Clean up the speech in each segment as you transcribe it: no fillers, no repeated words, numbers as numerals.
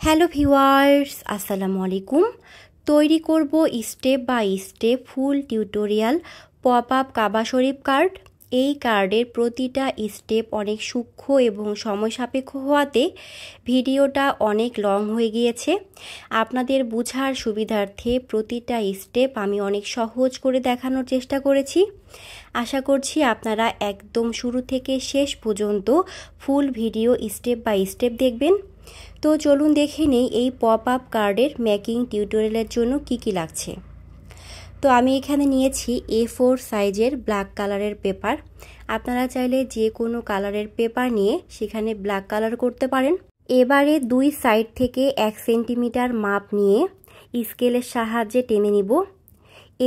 Hello viewers, আসসালামু আলাইকুম। তৈরি করব step by step full tutorial pop up কাবা শরীফ কার্ড। এই কার্ডের প্রতিটা স্টেপ অনেক সূক্ষ্ম এবং সময় সাপেক্ষ হওয়াতে ভিডিওটা অনেক লং হয়ে গিয়েছে। আপনাদের বোঝার সুবিধার্থে প্রতিটা স্টেপ আমি অনেক সহজ করে দেখানোর চেষ্টা করেছি। আশা করছি আপনারা একদম শুরু থেকে শেষ পর্যন্ত full video step by step দেখবেন। তো চলুন দেখে নেই এই পপ আপ কার্ডের মেকিং টিউটোরিয়ালের জন্য কি কি লাগছে। তো আমি এখানে নিয়েছি A4 সাইজের ব্ল্যাক কালারের পেপার। আপনারা চাইলে যে কোনো কালারের পেপার নিয়ে সেখানে ব্ল্যাক কালার করতে পারেন। এবারে দুই সাইড থেকে 1 সেন্টিমিটার মাপ নিয়ে স্কেলের সাহায্যে টেনে নিব।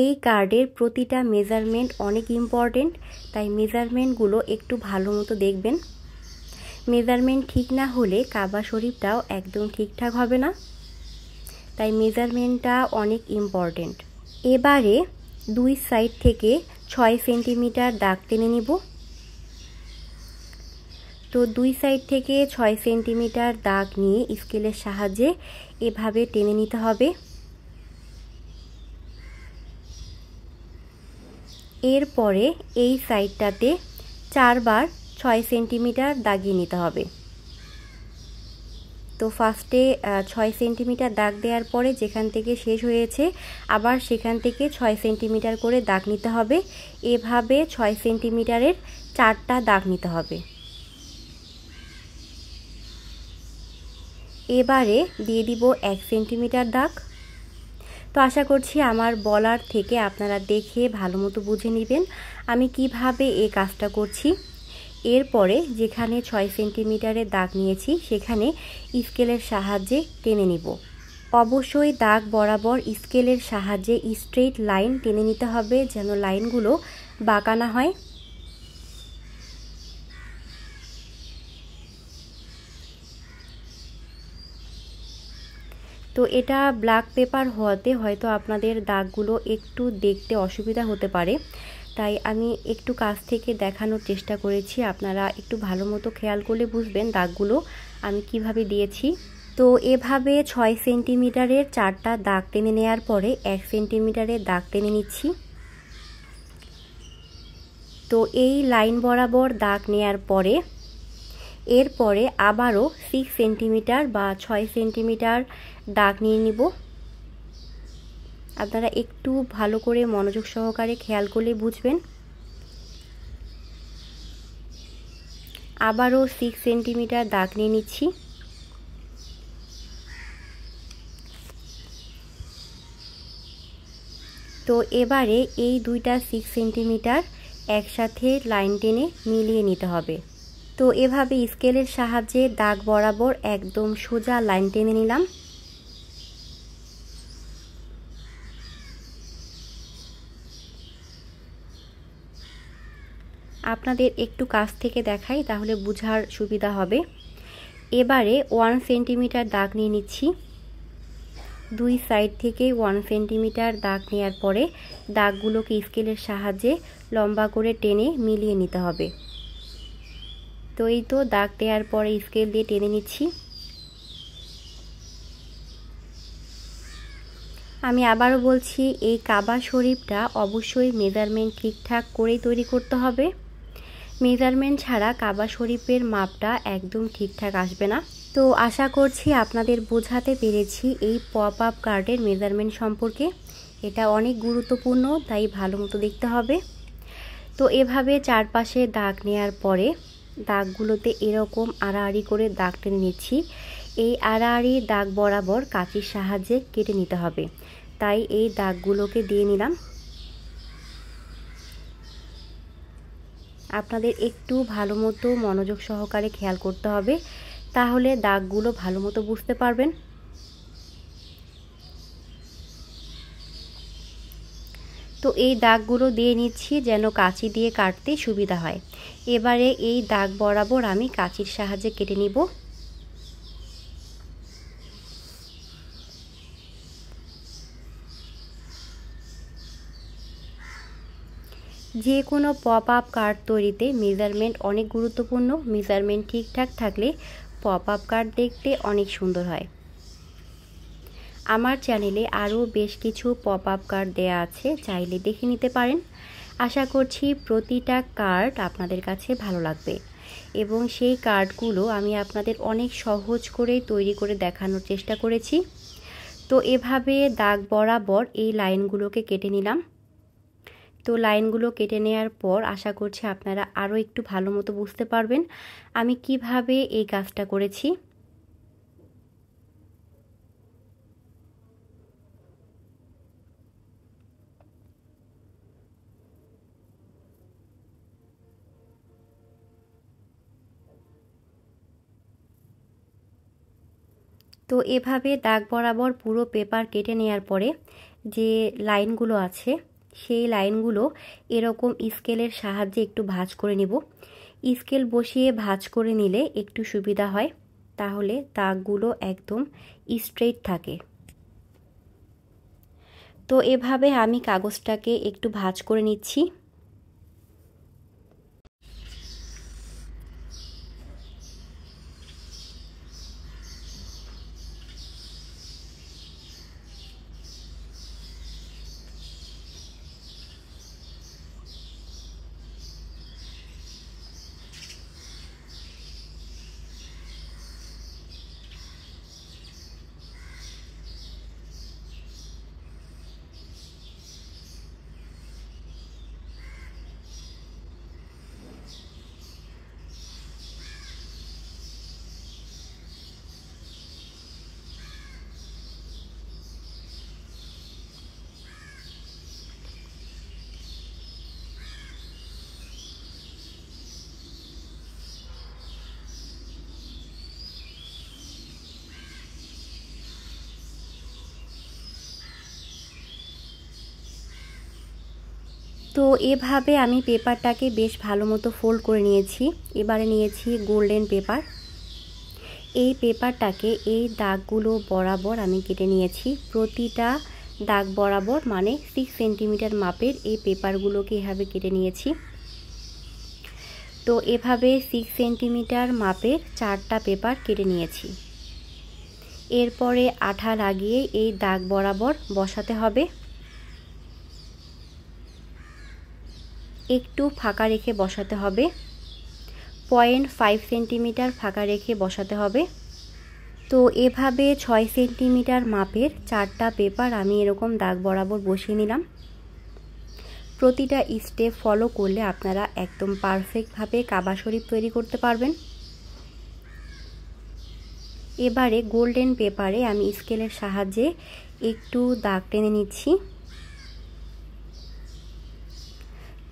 এই কার্ডের প্রতিটা মেজারমেন্ট অনেক ইম্পর্টেন্ট, তাই মেজারমেন্টগুলো একটু ভালো মতো দেখবেন। মেজারমেন্ট ঠিক না হলে কাবা শরীফটাও একদম ঠিকঠাক হবে না, তাই মেজারমেন্টটা অনেক ইম্পর্টেন্ট। এবারে দুই সাইড থেকে 6 সেন্টিমিটার দাগ টেনে নিব। তো দুই সাইড থেকে 6 সেন্টিমিটার দাগ নিয়ে স্কেলের সাহায্যে এভাবে টেনে নিতে হবে। এরপরে এই সাইডটাতে 4 বার 6 সেন্টিমিটার দাগিয়ে নিতে হবে। তো ফার্স্টে 6 সেন্টিমিটার দাগ দেওয়ার পরে যেখান থেকে শেষ হয়েছে আবার সেখান থেকে 6 সেন্টিমিটার করে দাগ নিতে হবে। এভাবে 6 সেন্টিমিটারের 4টা দাগ নিতে হবে। এবারে দিয়ে দিব 1 সেন্টিমিটার দাগ। তো আশা করছি আমার বলার থেকে আপনারা দেখে ভালো মতো বুঝে নেবেন আমি কিভাবে এই কাজটা করছি। এরপরে যেখানে 6 সেন্টিমিটারের দাগ নিয়েছি সেখানে স্কেলের সাহায্যে টেনে নিব। অবশ্যই দাগ বরাবর স্কেলের সাহায্যে স্ট্রেট লাইন টেনে নিতে হবে, যেন লাইনগুলো বাঁকা না হয়। তো এটা ব্ল্যাক পেপার হওয়াতে হয়তো আপনাদের দাগগুলো একটু দেখতে অসুবিধা হতে পারে, তাই আমি একটু কাছ থেকে দেখানোর চেষ্টা করেছি। আপনারা একটু ভালো মতো খেয়াল করলে বুঝবেন দাগগুলো আমি কিভাবে দিয়েছি। তো এভাবে 6 সেন্টিমিটারের 4টা দাগ টেনে নেওয়ার পরে 1 সেন্টিমিটারের দাগ টেনে নিচ্ছি। তো এই লাইন বরাবর দাগ নেওয়ার পরে এরপরে আবারও 6 সেন্টিমিটার বা 6 সেন্টিমিটার দাগ নিয়ে নিব। আপনারা একটু ভালো করে মনোযোগ সহকারে খেয়াল করলে বুঝবেন। আবারও 6 সেন্টিমিটার দাগ নিয়ে নিচ্ছি। তো এবারে এই দুইটা 6 সেন্টিমিটার একসাথে লাইন টেনে মিলিয়ে নিতে হবে। তো এভাবে স্কেলের সাহায্যে দাগ বরাবর একদম সোজা লাইন টেনে নিলাম। আপনাদের একটু কাছ থেকে দেখাই তাহলে বোঝার সুবিধা হবে। এবারে 1 সেন্টিমিটার দাগ নিয়ে নিচ্ছি। দুই সাইড থেকে 1 সেন্টিমিটার দাগ নেওয়ার পরে দাগগুলোকে স্কেলের সাহায্যে লম্বা করে টেনে মিলিয়ে নিতে হবে। তো এই তো দাগ দেওয়ার পরে স্কেল দিয়ে টেনে নিচ্ছি। আমি আবারও বলছি, এই কাবা শরীফটা অবশ্যই মেজারমেন্ট ঠিকঠাক করেই তৈরি করতে হবে। মেজারমেন্ট ছাড়া কাবা শরীফের মাপটা একদম ঠিকঠাক আসবে না। তো আশা করছি আপনাদের বোঝাতে পেরেছি এই পপ আপ কার্ডের মেজারমেন্ট সম্পর্কে। এটা অনেক গুরুত্বপূর্ণ, তাই ভালো মতো দেখতে হবে। তো এভাবে চারপাশে দাগ নেওয়ার পরে দাগগুলোতে এরকম আড়াআড়ি করে দাগ টেনে নিচ্ছি। এই আড়াআড়ি দাগ বরাবর কাঁচির সাহায্যে কেটে নিতে হবে, তাই এই দাগগুলোকে দিয়ে নিলাম। আপনাদের একটু ভালো মতো মনোযোগ সহকারে খেয়াল করতে হবে, তাহলে দাগগুলো ভালো মতো বুঝতে পারবেন। তো এই দাগগুলো দিয়ে নিচ্ছি যেন কাঁচি দিয়ে কাটতে সুবিধা হয়। এবারে এই দাগ বরাবর আমি কাঁচির সাহায্যে কেটে নিব। যে কোনো পপ আপ কার্ড তৈরিতে মেজারমেন্ট অনেক গুরুত্বপূর্ণ। মেজারমেন্ট ঠিকঠাক থাকলে পপ আপ কার্ড দেখতে অনেক সুন্দর হয়। আমার চ্যানেলে আরও বেশ কিছু পপ আপ কার্ড দেয়া আছে, চাইলে দেখে নিতে পারেন। আশা করছি প্রতিটা কার্ড আপনাদের কাছে ভালো লাগবে এবং সেই কার্ডগুলো আমি আপনাদের অনেক সহজ করে তৈরি করে দেখানোর চেষ্টা করেছি। তো এভাবে দাগ বরাবর এই লাইনগুলোকে কেটে নিলাম। তো লাইনগুলো কেটে নেওয়ার পর আশা করছি আপনারা আরও একটু ভালো মতো বুঝতে পারবেন আমি কিভাবে এই কাজটা করেছি। তো এভাবে দাগ বরাবর পুরো পেপার কেটে নেওয়ার পরে যে লাইনগুলো আছে সেই লাইনগুলো এরকম স্কেলের সাহায্যে একটু ভাঁজ করে নিব। স্কেল বসিয়ে ভাঁজ করে নিলে একটু সুবিধা হয়, তাহলে দাগগুলো একদম স্ট্রেট থাকে। তো এভাবে আমি কাগজটাকে একটু ভাঁজ করে নিচ্ছি। তো এভাবে আমি পেপারটাকে বেশ ভালো মতো ফোল্ড করে নিয়েছি। এবারে নিয়েছি গোল্ডেন পেপার। এই পেপারটাকে এই দাগগুলো বরাবর আমি কেটে নিয়েছি। প্রতিটা দাগ বরাবর মানে 6 সেন্টিমিটার মাপের এই পেপারগুলোকে এভাবে কেটে নিয়েছি। তো এভাবে 6 সেন্টিমিটার মাপের 4টা পেপার কেটে নিয়েছি। এরপরে আঠা লাগিয়ে এই দাগ বরাবর বসাতে হবে। একটু ফাঁকা রেখে বসাতে হবে, 0.5 সেন্টিমিটার ফাঁকা রেখে বসাতে হবে। তো এভাবে 6 সেন্টিমিটার মাপের 4টা পেপার আমি এরকম দাগ বরাবর বসিয়ে নিলাম। প্রতিটা স্টেপ ফলো করলে আপনারা একদম পারফেক্টভাবে কাবা শরীফ তৈরি করতে পারবেন। এবারে গোল্ডেন পেপারে আমি স্কেলের সাহায্যে একটু দাগ টেনে নিচ্ছি।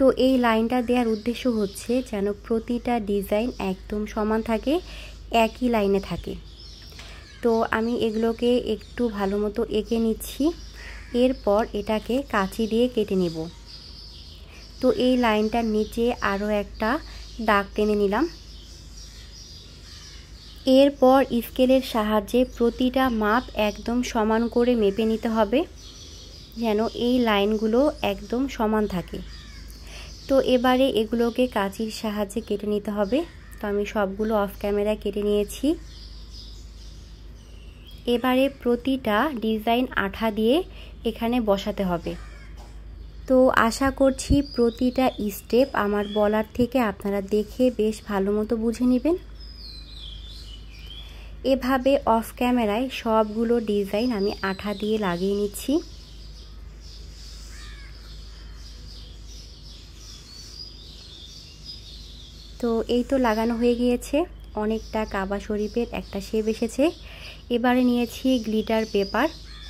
তো এই লাইনটা দেওয়ার উদ্দেশ্য হচ্ছে যেন প্রতিটা ডিজাইন একদম সমান থাকে, একই লাইনে থাকে। তো আমি এগুলোকে একটু ভালো মতো এঁকে নিচ্ছি। এরপর এটাকে কাঁচি দিয়ে কেটে নেব। তো এই লাইনটার নিচে আরও একটা দাগ টেনে নিলাম। এরপর স্কেলের সাহায্যে প্রতিটা মাপ একদম সমান করে মেপে নিতে হবে যেন এই লাইনগুলো একদম সমান থাকে। তো এবারে এগুলোকে কাঁচির সাহায্যে কেটে নিতে হবে। তো আমি সবগুলো অফ ক্যামেরায় কেটে নিয়েছি। এবারে প্রতিটা ডিজাইন আঠা দিয়ে এখানে বসাতে হবে। তো আশা করছি প্রতিটা স্টেপ আমার বলার থেকে আপনারা দেখে বেশ ভালো মতো বুঝে নেবেন। এভাবে অফ ক্যামেরায় সবগুলো ডিজাইন আমি আঠা দিয়ে লাগিয়ে নিচ্ছি। তো এই তো লাগানো হয়ে গিয়েছে, অনেকটা কাবা শরীফের একটা শেপ এসেছে। এবারে নিয়েছি গ্লিটার পেপার।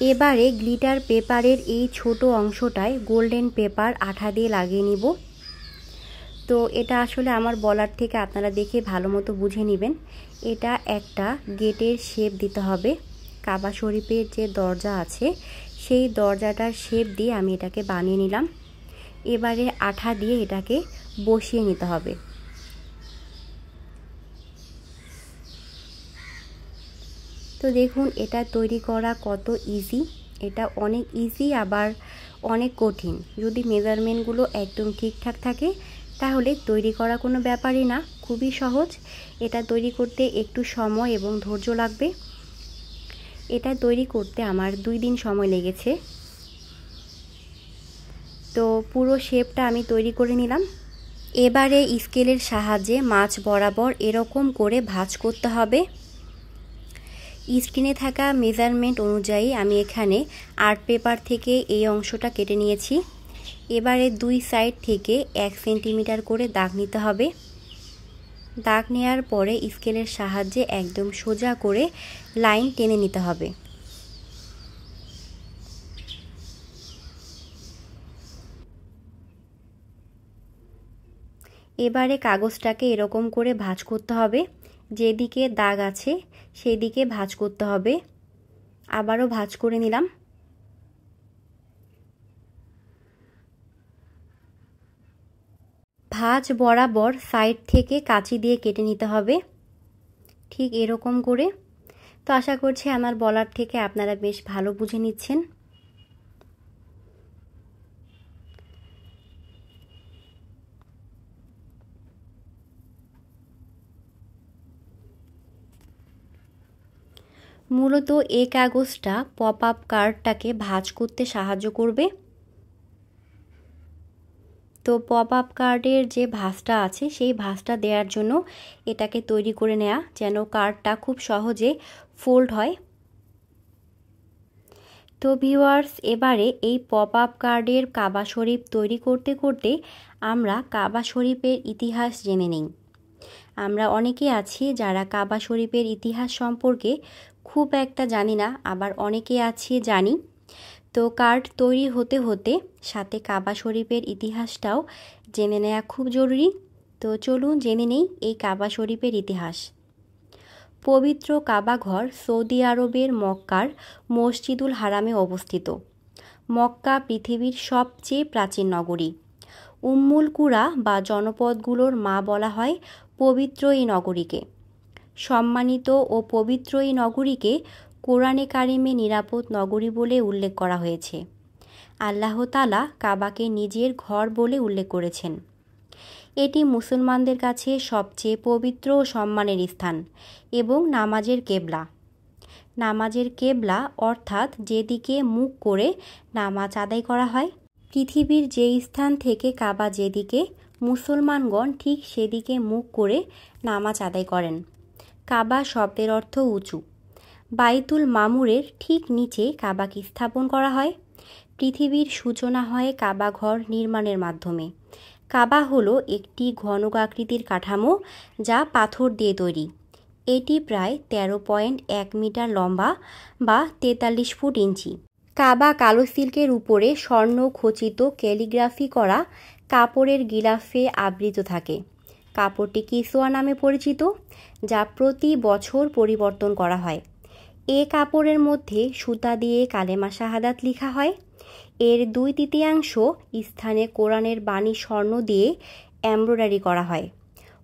এবারে গ্লিটার পেপারের এই ছোট অংশটায় গোল্ডেন পেপার আঠা দিয়ে লাগিয়ে নিব। তো এটা আসলে আমার বলার থেকে আপনারা দেখে ভালো মতো বুঝে নেবেন। এটা একটা গেটের শেপ দিতে হবে। কাবা শরীফের যে দরজা আছে সেই দরজাটার শেপ দিয়ে আমি এটাকে বানিয়ে নিলাম। এবারে আঠা দিয়ে এটাকে বসিয়ে নিতে হবে। তো দেখুন এটা তৈরি করা কত ইজি। এটা অনেক ইজি আবার অনেক কঠিন। যদি মেজারমেন্টগুলো একদম ঠিকঠাক থাকে তাহলে তৈরি করা কোনো ব্যাপারই না, খুবই সহজ। এটা তৈরি করতে একটু সময় এবং ধৈর্য লাগবে। এটা তৈরি করতে আমার 2 দিন সময় লেগেছে। তো পুরো শেপটা আমি তৈরি করে নিলাম। এবারে স্কেলের সাহায্যে মাছ বরাবর এরকম করে ভাঁজ করতে হবে। স্ক্রিনে থাকা মেজারমেন্ট অনুযায়ী আমি এখানে আর্ট পেপার থেকে এই অংশটা কেটে নিয়েছি। এবারে 2 সাইড থেকে 1 সেন্টিমিটার করে দাগ নিতে হবে। দাগ নেওয়ার পরে স্কেলের সাহায্যে একদম সোজা করে লাইন টেনে নিতে হবে। এবারে কাগজটাকে এরকম করে ভাঁজ করতে হবে। যেদিকে দাগ আছে সেই দিকে ভাঁজ করতে হবে। আবারও ভাঁজ করে নিলাম। ভাঁজ বরাবর সাইড থেকে কাঁচি দিয়ে কেটে নিতে হবে, ঠিক এরকম করে। তো আশা করছি আমার বলার থেকে আপনারা বেশ ভালো বুঝে নিচ্ছেন। মূলত এই কাগজটা পপ আপ কার্ডটাকে ভাঁজ করতে সাহায্য করবে। তো পপ আপ কার্ডের যে ভাঁজটা আছে সেই ভাঁজটা দেওয়ার জন্য এটাকে তৈরি করে নেওয়া, যেন কার্ডটা খুব সহজে ফোল্ড হয়। তো ভিউয়ার্স, এবারে এই পপ আপ কার্ডের কাবা শরীফ তৈরি করতে করতে আমরা কাবা শরীফের ইতিহাস জেনে নিই। আমরা অনেকে আছি যারা কাবা শরীফের ইতিহাস সম্পর্কে খুব একটা জানি না, আবার অনেকে আছি জানি। তো কার্ড তৈরি হতে হতে সাথে কাবা শরীফের ইতিহাসটাও জেনে নেওয়া খুব জরুরি। তো চলুন জেনে নেই এই কাবা শরীফের ইতিহাস। পবিত্র কাবা ঘর সৌদি আরবের মক্কার মসজিদুল হারামে অবস্থিত। মক্কা পৃথিবীর সবচেয়ে প্রাচীন নগরী। উম্মুল কুরা বা জনপদগুলোর মা বলা হয় পবিত্র এই নগরীকে। সম্মানিত ও পবিত্র এই নগরীকে কোরআনে কারিমে নিরাপদ নগরী বলে উল্লেখ করা হয়েছে। আল্লাহ তাআলা কাবাকে নিজের ঘর বলে উল্লেখ করেছেন। এটি মুসলমানদের কাছে সবচেয়ে পবিত্র ও সম্মানের স্থান এবং নামাজের কেবলা। নামাজের কেবলা অর্থাৎ যেদিকে মুখ করে নামাজ আদায় করা হয়। পৃথিবীর যে স্থান থেকে কাবা যেদিকে, মুসলমানগণ ঠিক সেদিকে মুখ করে নামাজ আদায় করেন। কাবা শব্দের অর্থ উঁচু। বাইতুল মামুরের ঠিক নিচে কাবাকে স্থাপন করা হয়। পৃথিবীর সূচনা হয় কাবা ঘর নির্মাণের মাধ্যমে। কাবা হলো একটি ঘনকাকৃতির কাঠামো যা পাথর দিয়ে তৈরি। এটি প্রায় 13.1 মিটার লম্বা বা 43 ফুট ইঞ্চি। কাবা কালো সিল্কের উপরে স্বর্ণ খচিত ক্যালিগ্রাফি করা কাপড়ের গিলাফে আবৃত থাকে। কাপড়টি কিসওয়া নামে পরিচিত, যা প্রতি বছর পরিবর্তন করা হয়। এ কাপড়ের মধ্যে সুতা দিয়ে কালেমা শাহাদাত লেখা হয়। এর 2/3 স্থানে কোরআনের বাণী স্বর্ণ দিয়ে এমব্রয়ডারি করা হয়।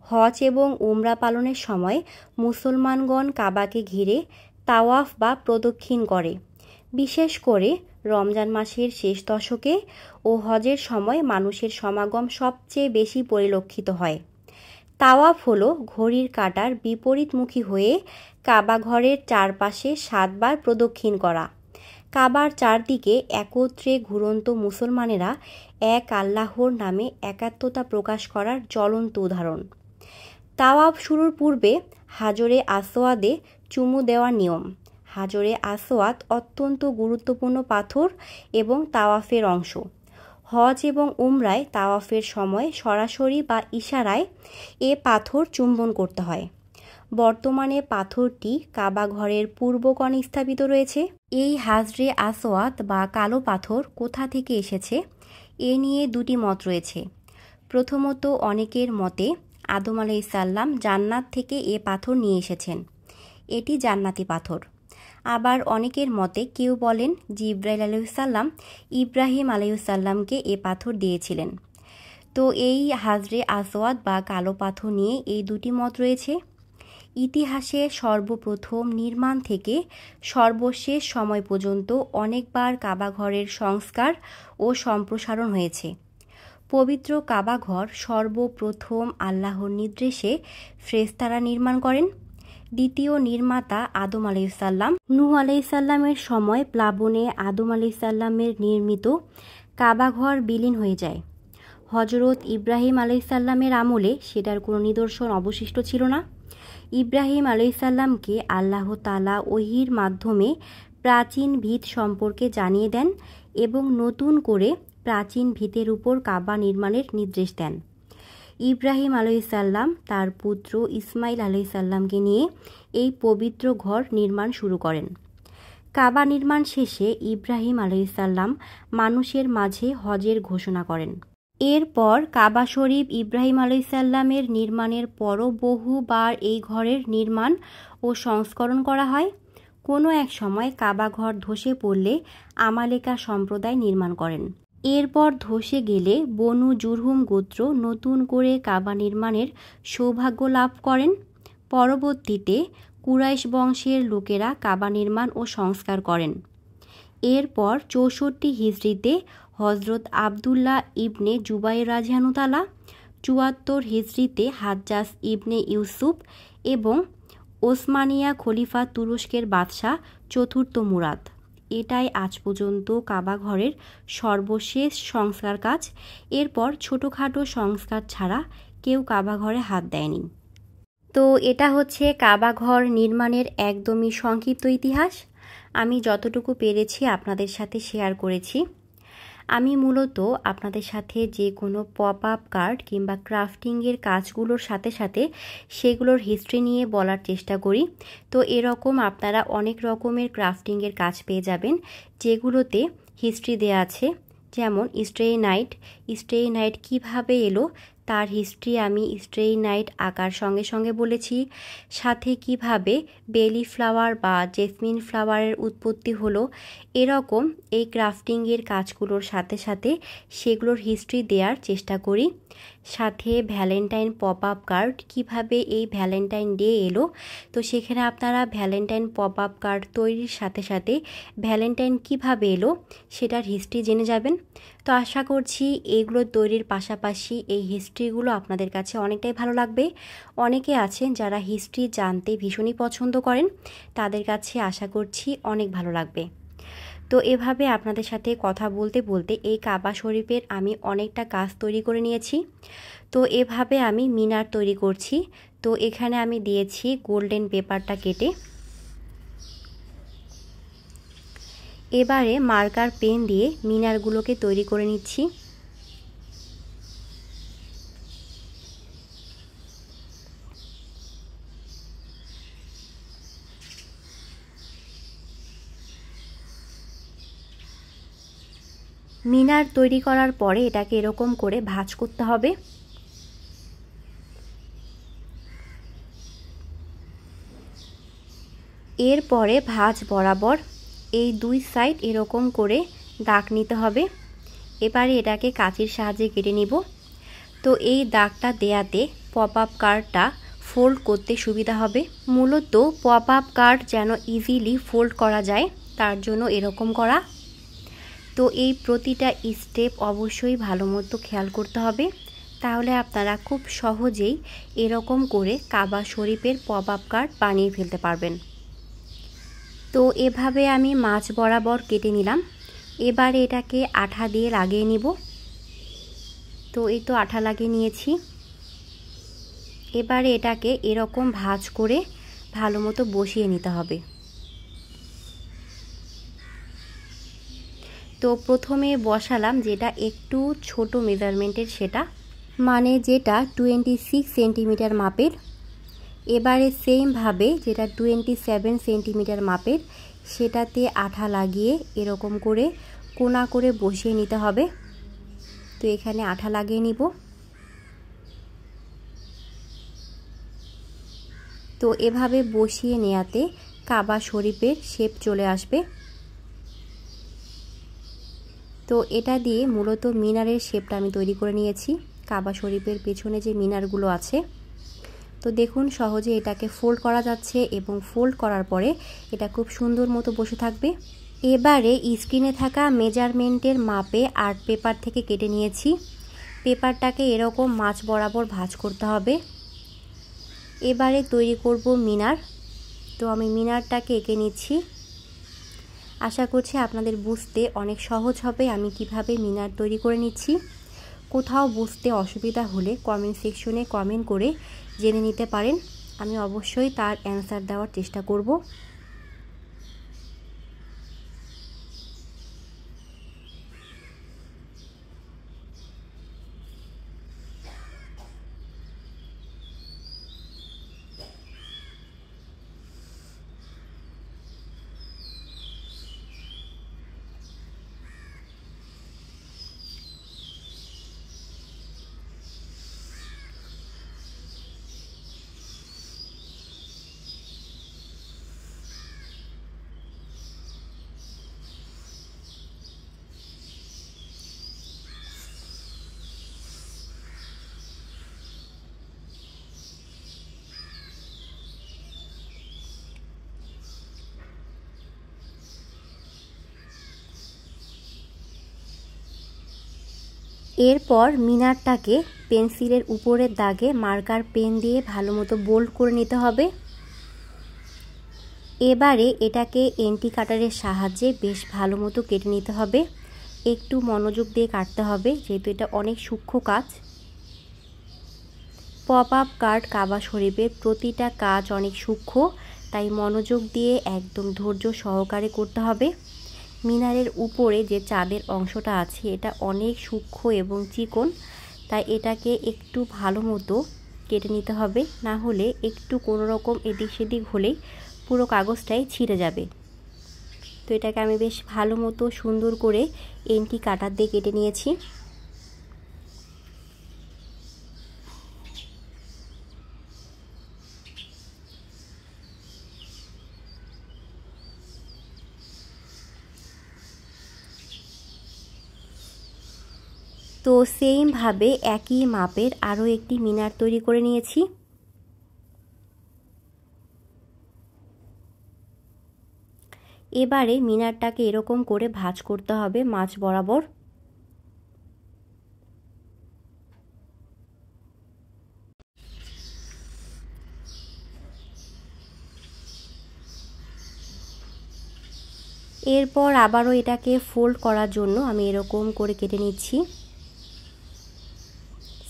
হজ এবং উমরা পালনের সময় মুসলমানগণ কাবাকে ঘিরে তাওয়াফ বা প্রদক্ষিণ করে। বিশেষ করে রমজান মাসের শেষ দশকে ও হজের সময় মানুষের সমাগম সবচেয়ে বেশি পরিলক্ষিত হয়। তাওয়াফ হলো ঘড়ির কাঁটার বিপরীতমুখী হয়ে কাবা ঘরের চারপাশে 7 বার প্রদক্ষিণ করা। কাবার চারদিকে একত্রে ঘুরন্ত মুসলমানেরা এক আল্লাহর নামে একাত্মতা প্রকাশ করার জ্বলন্ত উদাহরণ। তাওয়াফ শুরুর পূর্বে হাজরে আসওয়াদে চুমু দেওয়ার নিয়ম। হাজরে আসওয়াদ অত্যন্ত গুরুত্বপূর্ণ পাথর এবং তাওয়াফের অংশ। হজ এবং উমরায় তাওয়াফের সময় সরাসরি বা ইশারায় এ পাথর চুম্বন করতে হয়। বর্তমানে পাথরটি কাবা ঘরের পূর্ব কোণে স্থাপিত রয়েছে। এই হাজরে আসওয়াদ বা কালো পাথর কোথা থেকে এসেছে এ নিয়ে 2টি মত রয়েছে। প্রথমত, অনেকের মতে আদম আলাইহিসসালাম জান্নাত থেকে এ পাথর নিয়ে এসেছেন, এটি জান্নাতি পাথর। আবার অনেকের মতে কেউ বলেন জিবরাইল আলাইহিসসালাম ইব্রাহিম আলাইহিসসালামকে এ পাথর দিয়েছিলেন। তো এই হাজরে আসওয়াদ বা কালো পাথর নিয়ে এই 2টি মত রয়েছে। ইতিহাসে সর্বপ্রথম নির্মাণ থেকে সর্বশেষ সময় পর্যন্ত অনেকবার কাবা ঘরের সংস্কার ও সম্প্রসারণ হয়েছে। পবিত্র কাবা ঘর সর্বপ্রথম আল্লাহর নির্দেশে ফেরেশতারা নির্মাণ করেন। দ্বিতীয় নির্মাতা আদম আলাইহিসসালাম। নূহ আলাইহিসসালামের সময় প্লাবনে আদম আলাইহিসসালামের নির্মিত কাবাঘর বিলীন হয়ে যায়। হজরত ইব্রাহিম আলাইহিসসালামের আমলে সেটার কোনো নিদর্শন অবশিষ্ট ছিল না। ইব্রাহিম আলাইহিসসালামকে আল্লাহ তাআলা ওহীর মাধ্যমে প্রাচীন ভিত সম্পর্কে জানিয়ে দেন এবং নতুন করে প্রাচীন ভিতের উপর কাবা নির্মাণের নির্দেশ দেন। ইব্রাহিম আলাইহিসসালাম তার পুত্র ইসমাইল আলাইহিসসালামকে নিয়ে এই পবিত্র ঘর নির্মাণ শুরু করেন। কাবা নির্মাণ শেষে ইব্রাহিম আলাইহিসসালাম মানুষের মাঝে হজের ঘোষণা করেন। এরপর কাবা শরীফ ইব্রাহিম আলাইহিসসালামের নির্মাণের পরও বহুবার এই ঘরের নির্মাণ ও সংস্করণ করা হয়। কোনো এক সময় কাবা ঘর ধসে পড়লে আমালেকা সম্প্রদায় নির্মাণ করেন। এরপর ধসে গেলে বনু জুরহুম গোত্র নতুন করে কাবা নির্মাণের সৌভাগ্য লাভ করেন। পরবর্তীতে কুরাইশ বংশের লোকেরা কাবা নির্মাণ ও সংস্কার করেন। এরপর ৬৪ হিজরিতে হজরত আবদুল্লাহ ইবনে জুবাইর রাদিয়াল্লাহু তাআলা, ৭৪ হিজরিতে হাজ্জাজ ইবনে ইউসুফ এবং ওসমানিয়া খলিফা তুরস্কের বাদশাহ চতুর্থ মুরাদ। এটাই আজ পর্যন্ত কাবা ঘরের সর্বশেষ সংস্কার কাজ। এরপর ছোটোখাটো সংস্কার ছাড়া কেউ কাবা ঘরে হাত দেয়নি। তো এটা হচ্ছে কাবা ঘর নির্মাণের একদমই সংক্ষিপ্ত ইতিহাস। আমি যতটুকু পেরেছি আপনাদের সাথে শেয়ার করেছি। আমি মূলত আপনাদের সাথে যে কোনো পপ আপ কার্ড কিংবা ক্রাফটিংয়ের কাজগুলোর সাথে সাথে সেগুলোর হিস্ট্রি নিয়ে বলার চেষ্টা করি। তো এরকম আপনারা অনেক রকমের ক্রাফটিংয়ের কাজ পেয়ে যাবেন যেগুলোতে হিস্ট্রি দেয়া আছে। যেমন স্ট্রেই নাইট কীভাবে এলো তার হিস্ট্রি আমি স্ট্রেই নাইট আঁকার সঙ্গে সঙ্গে বলেছি। সাথে কিভাবে বেলি ফ্লাওয়ার বা জেসমিন ফ্লাওয়ারের উৎপত্তি হলো, এরকম এই ক্রাফটিংয়ের কাজগুলোর সাথে সাথে সেগুলোর হিস্ট্রি দেওয়ার চেষ্টা করি। সাথে ভ্যালেন্টাইন পপ আপ কার্ড, কীভাবে এই ভ্যালেন্টাইন ডে এলো, তো সেখানে আপনারা ভ্যালেন্টাইন পপ আপ কার্ড তৈরির সাথে সাথে ভ্যালেন্টাইন কিভাবে এলো সেটার হিস্ট্রি জেনে যাবেন। তো আশা করছি এগুলো তৈরির পাশাপাশি এই হিস্ট্রিগুলো আপনাদের কাছে অনেকটাই ভালো লাগবে। অনেকে আছেন যারা হিস্ট্রি জানতে ভীষণই পছন্দ করেন, তাদের কাছে আশা করছি অনেক ভালো লাগবে। তো এভাবে আপনাদের সাথে কথা বলতে বলতে এই কাবা শরীফের আমি অনেকটা কাজ তৈরি করে নিয়েছি। তো এভাবে আমি মিনার তৈরি করছি। তো এখানে আমি দিয়েছি গোল্ডেন পেপারটা কেটে। এবারে মার্কার পেন দিয়ে মিনারগুলোকে তৈরি করে নিচ্ছি। মিনার তৈরি করার পরে এটাকে এরকম করে ভাঁজ করতে হবে। এরপরে ভাঁজ বরাবর এই দুই সাইড এরকম করে দাগ নিতে হবে। এবারে এটাকে কাঁচির সাহায্যে কেটে নিব। তো এই দাগটা দেয়াতে পপ আপ কার্ডটা ফোল্ড করতে সুবিধা হবে। মূলত পপ আপ কার্ড যেন ইজিলি ফোল্ড করা যায় তার জন্য এরকম করা। তো এই প্রতিটা স্টেপ অবশ্যই ভালো মতো খেয়াল করতে হবে, তাহলে আপনারা খুব সহজেই এরকম করে কাবা শরীফের পপ আপ কার্ড বানিয়ে ফেলতে পারবেন। তো এভাবে আমি মাঝ বরাবর কেটে নিলাম। এবারে এটাকে আঠা দিয়ে লাগিয়ে নিব। তো এই তো আঠা লাগিয়ে নিয়েছি। এবারে এটাকে এরকম ভাঁজ করে ভালো মতো বসিয়ে নিতে হবে। তো প্রথমে বসালাম যেটা একটু ছোট মেজারমেন্টের, সেটা মানে যেটা 26 সেন্টিমিটার মাপের। এবারে সেমভাবে যেটা 27 সেন্টিমিটার মাপের সেটাতে আঠা লাগিয়ে এরকম করে কোনা করে বসিয়ে নিতে হবে। তো এখানে আঠা লাগিয়ে নিব। তো এভাবে বসিয়ে নেওয়াতে কাবা শরীফের শেপ চলে আসবে। তো এটা দিয়ে মূলত মিনারের শেপটা আমি তৈরি করে নিয়েছি। কাবা শরীফের পেছনে যে মিনারগুলো আছে, তো দেখুন সহজে এটাকে ফোল্ড করা যাচ্ছে এবং ফোল্ড করার পরে এটা খুব সুন্দর মতো বসে থাকবে। এবারে স্ক্রিনে থাকা মেজারমেন্টের মাপে আর্ট পেপার থেকে কেটে নিয়েছি। পেপারটাকে এরকম মাঝ বরাবর ভাঁজ করতে হবে। এবারে তৈরি করব মিনার। তো আমি মিনারটাকে এঁকে নিচ্ছি। আশা করছি আপনাদের বুঝতে অনেক সহজ হবে আমি কিভাবে মিনার তৈরি করে নিচ্ছি। কোথাও বুঝতে অসুবিধা হলে কমেন্ট সেকশনে কমেন্ট করে জেনে নিতে পারেন, আমি অবশ্যই তার অ্যান্সার দেওয়ার চেষ্টা করব। এরপর মিনারটাকে পেন্সিলের উপরের দাগে মার্কার পেন দিয়ে ভালো মতো বোল্ড করে নিতে হবে। এবারে এটাকে এন্টি কাটারের সাহায্যে বেশ ভালো মতো কেটে নিতে হবে। একটু মনোযোগ দিয়ে কাটতে হবে যেহেতু এটা অনেক সূক্ষ্ম কাজ। পপ আপ কার্ড কাবা শরীফের প্রতিটা কাজ অনেক সূক্ষ্ম, তাই মনোযোগ দিয়ে একদম ধৈর্য সহকারে করতে হবে। মিনারের উপরে যে চাঁদের অংশটা আছে এটা অনেক সূক্ষ্ম এবং চিকন, তাই এটাকে একটু ভালো মতো কেটে নিতে হবে, না হলে একটু কোনো রকম এদিক সেদিক হলেই পুরো কাগজটাই ছিঁড়ে যাবে। তো এটাকে আমি বেশ ভালো মতো সুন্দর করে এন্টি কাটার দিয়ে কেটে নিয়েছি। তো সেইমভাবে একই মাপের আরও একটি মিনার তৈরি করে নিয়েছি। এবারে মিনারটাকে এরকম করে ভাঁজ করতে হবে মাঝ বরাবর। এরপর আবারও এটাকে ফোল্ড করার জন্য আমি এরকম করে কেটে নিচ্ছি।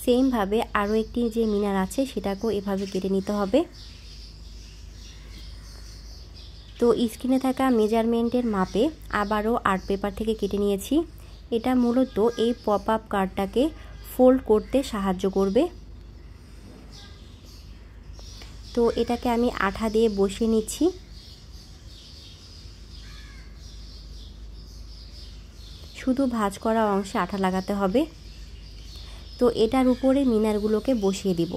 সেমভাবে আরও একটি যে মিনার আছে সেটাকেও এভাবে কেটে নিতে হবে। তো স্ক্রিনে থাকা মেজারমেন্টের মাপে আবারও আর্ট পেপার থেকে কেটে নিয়েছি। এটা মূলত এই পপ আপ কার্ডটাকে ফোল্ড করতে সাহায্য করবে। তো এটাকে আমি আঠা দিয়ে বসিয়ে নিচ্ছি। শুধু ভাঁজ করা অংশে আঠা লাগাতে হবে। তো এটার উপরে মিনারগুলোকে বসিয়ে দিব।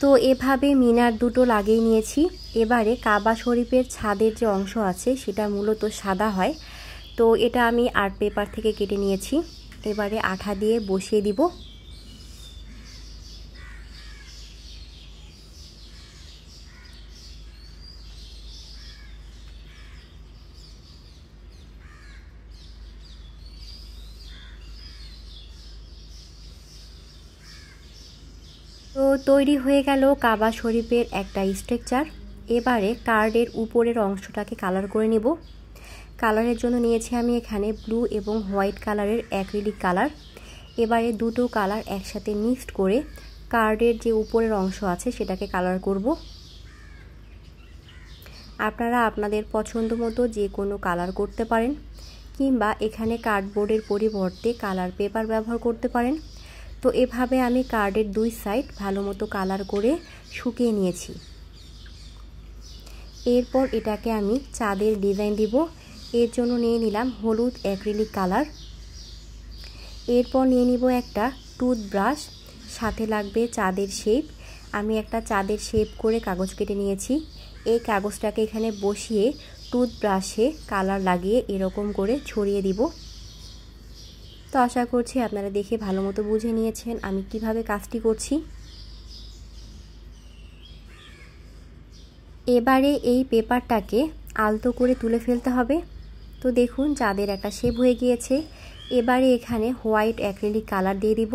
তো এভাবে মিনার দুটো লাগিয়ে নিয়েছি। এবারে কাবা শরীফের ছাদের যে অংশ আছে সেটা মূলত সাদা হয়, তো এটা আমি আর্ট পেপার থেকে কেটে নিয়েছি। এবারে আঠা দিয়ে বসিয়ে দিব। তো তৈরি হয়ে গেল কাবা শরীফের একটা স্ট্রাকচার। এবারে কার্ডের উপরের অংশটাকে কালার করে নেব। কালারের জন্য নিয়েছি আমি এখানে ব্লু এবং হোয়াইট কালারের অ্যাক্রিলিক কালার। এবারে দুটো কালার একসাথে মিক্সড করে কার্ডের যে উপরের অংশ আছে সেটাকে কালার করব। আপনারা আপনাদের পছন্দ মতো যে কোনো কালার করতে পারেন, কিংবা এখানে কার্ডবোর্ডের পরিবর্তে কালার পেপার ব্যবহার করতে পারেন। তো এভাবে আমি কার্ডের দুই সাইড ভালো মতো কালার করে শুকিয়ে নিয়েছি। এরপর এটাকে আমি চাঁদের ডিজাইন দিব। এর জন্য নিয়ে নিলাম হলুদ অ্যাক্রিলিক কালার। এরপর নিয়ে নিব একটা টুথব্রাশ, সাথে লাগবে চাঁদের শেপ। আমি একটা চাঁদের শেপ করে কাগজ কেটে নিয়েছি। এই কাগজটাকে এখানে বসিয়ে টুথব্রাশে কালার লাগিয়ে এরকম করে ছড়িয়ে দিব। তো আশা করছি আপনারা দেখে ভালো মতো বুঝে নিয়েছেন আমি কিভাবে কাজটি করছি। এবারে এই পেপারটাকে আলতো করে তুলে ফেলতে হবে। তো দেখুন চাঁদের একটা শেপ হয়ে গিয়েছে। এবারে এখানে হোয়াইট অ্যাক্রিলিক কালার দিয়ে দিব।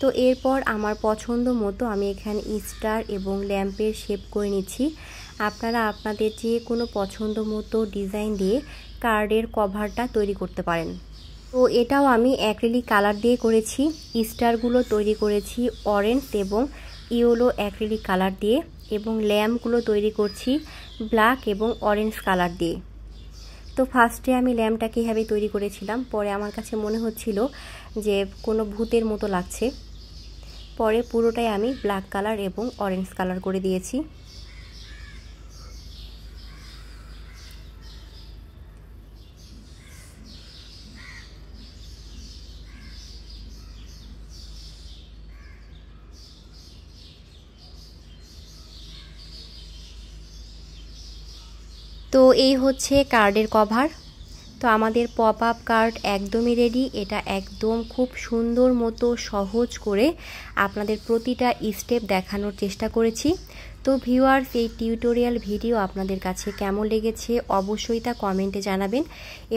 তো এরপর আমার পছন্দ মতো আমি এখানে স্টার এবং ল্যাম্পের শেপ করে নিচ্ছি। আপনারা আপনাদের যে কোনো পছন্দ মতো ডিজাইন দিয়ে কার্ডের কভারটা তৈরি করতে পারেন। তো এটাও আমি অ্যাক্রিলিক কালার দিয়ে করেছি। স্টারগুলো তৈরি করেছি অরেঞ্জ এবং ইয়েলো অ্যাক্রিলিক কালার দিয়ে, এবং ল্যাম্পগুলো তৈরি করছি ব্ল্যাক এবং অরেঞ্জ কালার দিয়ে। তো ফার্স্টে আমি ল্যাম্পটাকে এভাবে তৈরি করেছিলাম, পরে আমার কাছে মনে হচ্ছিল যে কোনো ভূতের মতো লাগছে, পরে পুরোটাই আমি ব্ল্যাক কালার এবং অরেঞ্জ কালার করে দিয়েছি। তো এই হচ্ছে কার্ডের কভার। তো আমাদের পপ আপ কার্ড একদমই রেডি। এটা একদম খুব সুন্দর মতো সহজ করে আপনাদের প্রতিটা স্টেপ দেখানোর চেষ্টা করেছি। তো ভিউয়ার্স, এই টিউটোরিয়াল ভিডিও আপনাদের কাছে কেমন লেগেছে অবশ্যই তা কমেন্টে জানাবেন,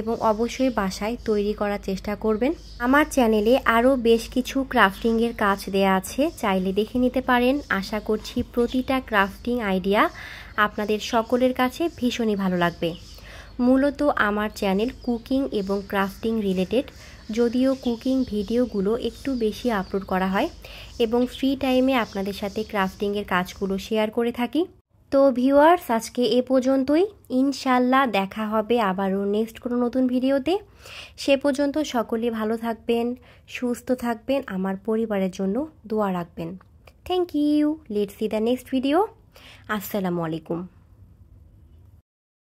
এবং অবশ্যই বাসায় তৈরি করার চেষ্টা করবেন। আমার চ্যানেলে আরও বেশ কিছু ক্রাফটিংয়ের কাজ দেয়া আছে, চাইলে দেখে নিতে পারেন। আশা করছি প্রতিটা ক্রাফটিং আইডিয়া আপনাদের সকলের কাছে ভীষণই ভালো লাগবে। মূলত আমার চ্যানেল কুকিং এবং ক্রাফটিং রিলেটেড, যদিও কুকিং ভিডিওগুলো একটু বেশি আপলোড করা হয়, এবং ফ্রি টাইমে আপনাদের সাথে ক্রাফটিংয়ের কাজগুলো শেয়ার করে থাকি। তো ভিউয়ার্স, আজকে এ পর্যন্তই। ইনশাল্লাহ দেখা হবে আবারও নেক্সট কোনো নতুন ভিডিওতে। সে পর্যন্ত সকলে ভালো থাকবেন, সুস্থ থাকবেন, আমার পরিবারের জন্য দোয়া রাখবেন। Thank you. Let's see the next video. আসসালামু আলাইকুম।